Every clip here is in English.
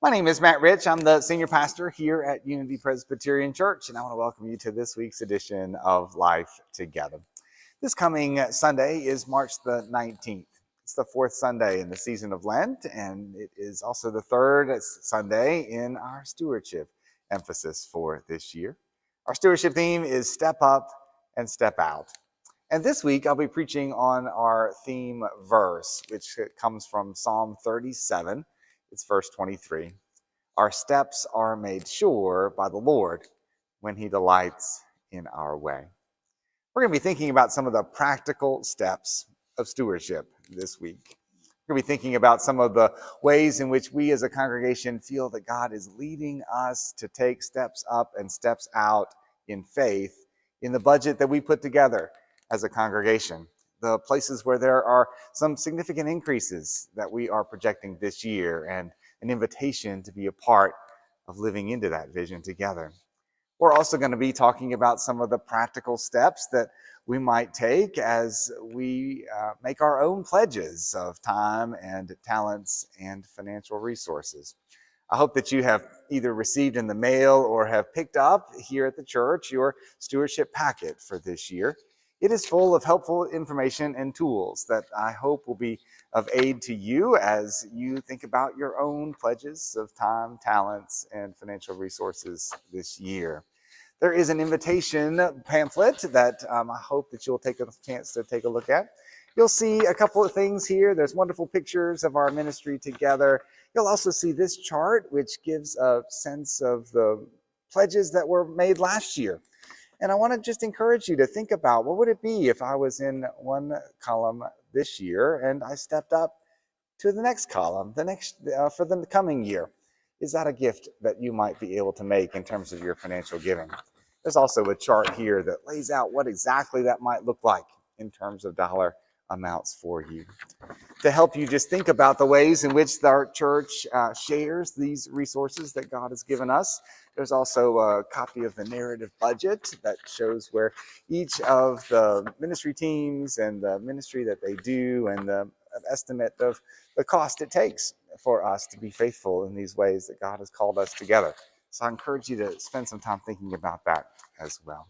My name is Matt Rich. I'm the senior pastor here at Unity Presbyterian Church, and I want to welcome you to this week's edition of Life Together. This coming Sunday is March the 19th. It's the fourth Sunday in the season of Lent, and it is also the third Sunday in our stewardship emphasis for this year. Our stewardship theme is Step Up and Step Out. And this week, I'll be preaching on our theme verse, which comes from Psalm 37. It's verse 23. Our steps are made sure by the Lord when he delights in our way. We're going to be thinking about some of the practical steps of stewardship this week. We're going to be thinking about some of the ways in which we as a congregation feel that God is leading us to take steps up and steps out in faith in the budget that we put together as a congregation. The places where there are some significant increases that we are projecting this year and an invitation to be a part of living into that vision together. We're also going to be talking about some of the practical steps that we might take as we make our own pledges of time and talents and financial resources. I hope that you have either received in the mail or have picked up here at the church your stewardship packet for this year. It is full of helpful information and tools that I hope will be of aid to you as you think about your own pledges of time, talents, and financial resources this year. There is an invitation pamphlet that I hope that you'll take a chance to take a look at. You'll see a couple of things here. There's wonderful pictures of our ministry together. You'll also see this chart, which gives a sense of the pledges that were made last year. And I want to just encourage you to think about what would it be if I was in one column this year and I stepped up to the next column, for the coming year. Is that a gift that you might be able to make in terms of your financial giving? There's also a chart here that lays out what exactly that might look like in terms of dollar amounts for you. To help you just think about the ways in which our church shares these resources that God has given us, there's also a copy of the narrative budget that shows where each of the ministry teams and the ministry that they do and the estimate of the cost it takes for us to be faithful in these ways that God has called us together. So I encourage you to spend some time thinking about that as well.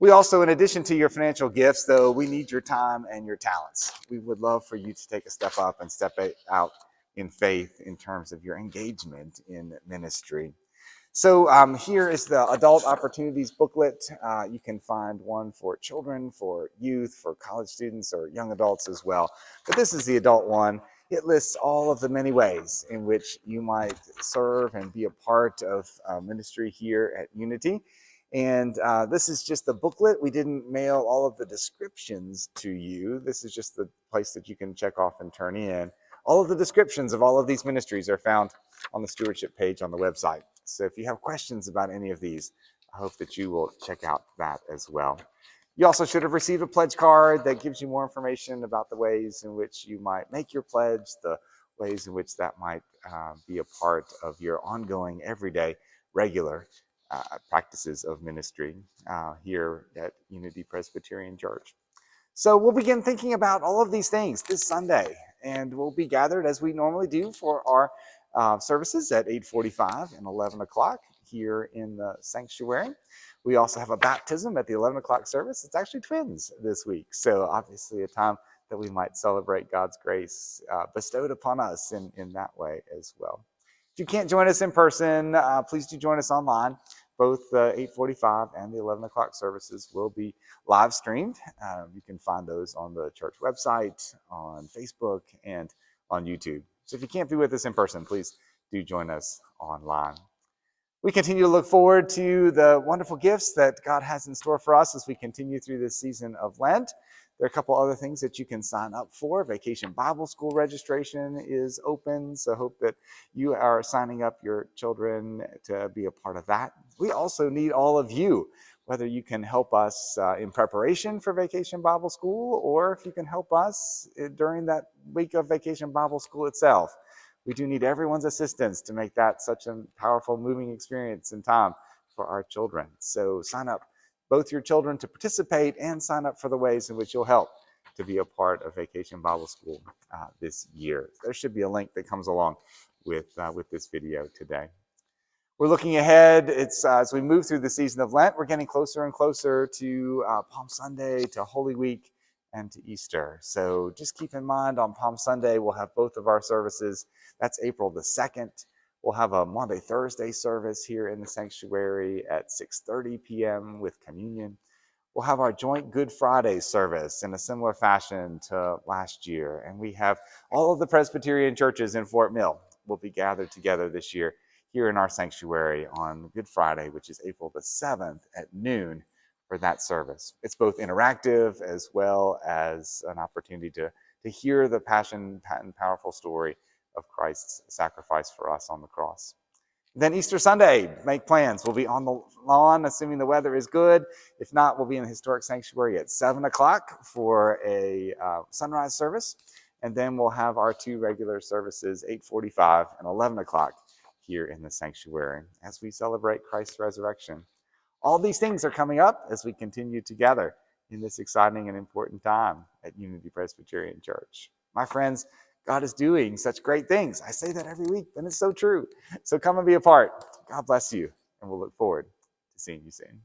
We also, in addition to your financial gifts, though, we need your time and your talents. We would love for you to take a step up and step out in faith in terms of your engagement in ministry. So here is the Adult Opportunities booklet. You can find one for children, for youth, for college students, or young adults as well. But this is the adult one. It lists all of the many ways in which you might serve and be a part of ministry here at Unity. And this is just the booklet. We didn't mail all of the descriptions to you. This is just the place that you can check off and turn in. All of the descriptions of all of these ministries are found on the stewardship page on the website. So if you have questions about any of these, I hope that you will check out that as well. You also should have received a pledge card that gives you more information about the ways in which you might make your pledge, the ways in which that might be a part of your ongoing, everyday, regular practices of ministry here at Unity Presbyterian Church. So we'll begin thinking about all of these things this Sunday, and we'll be gathered as we normally do for our services at 8:45 and 11 o'clock here in the sanctuary. We also have a baptism at the 11 o'clock service. It's actually twins this week, so obviously a time that we might celebrate God's grace bestowed upon us in that way as well. If you can't join us in person, please do join us online. Both the 8:45 and the 11 o'clock services will be live streamed. You can find those on the church website, on Facebook, and on YouTube. So if you can't be with us in person, please do join us online. We continue to look forward to the wonderful gifts that God has in store for us as we continue through this season of Lent. There are a couple other things that you can sign up for. Vacation Bible School registration is open, so hope that you are signing up your children to be a part of that. We also need all of you, whether you can help us in preparation for Vacation Bible School or if you can help us during that week of Vacation Bible School itself. We do need everyone's assistance to make that such a powerful, moving experience and time for our children. So sign up both your children to participate and sign up for the ways in which you'll help to be a part of Vacation Bible School this year. There should be a link that comes along with this video today. We're looking ahead. It's as we move through the season of Lent, we're getting closer and closer to Palm Sunday, to Holy Week, and to Easter. So just keep in mind, on Palm Sunday, we'll have both of our services. That's April the 2nd. We'll have a Maundy Thursday service here in the sanctuary at 6:30 p.m. with communion. We'll have our joint Good Friday service in a similar fashion to last year. And we have all of the Presbyterian churches in Fort Mill will be gathered together this year here in our sanctuary on Good Friday, which is April the 7th at noon for that service. It's both interactive as well as an opportunity to hear the passion and powerful story of Christ's sacrifice for us on the cross. Then Easter Sunday, make plans. We'll be on the lawn, assuming the weather is good. If not, we'll be in the historic sanctuary at 7 o'clock for a sunrise service. And then we'll have our two regular services, 8:45 and 11 o'clock here in the sanctuary as we celebrate Christ's resurrection. All these things are coming up as we continue together in this exciting and important time at Unity Presbyterian Church. My friends, God is doing such great things. I say that every week, but it's so true. So come and be a part. God bless you, and we'll look forward to seeing you soon.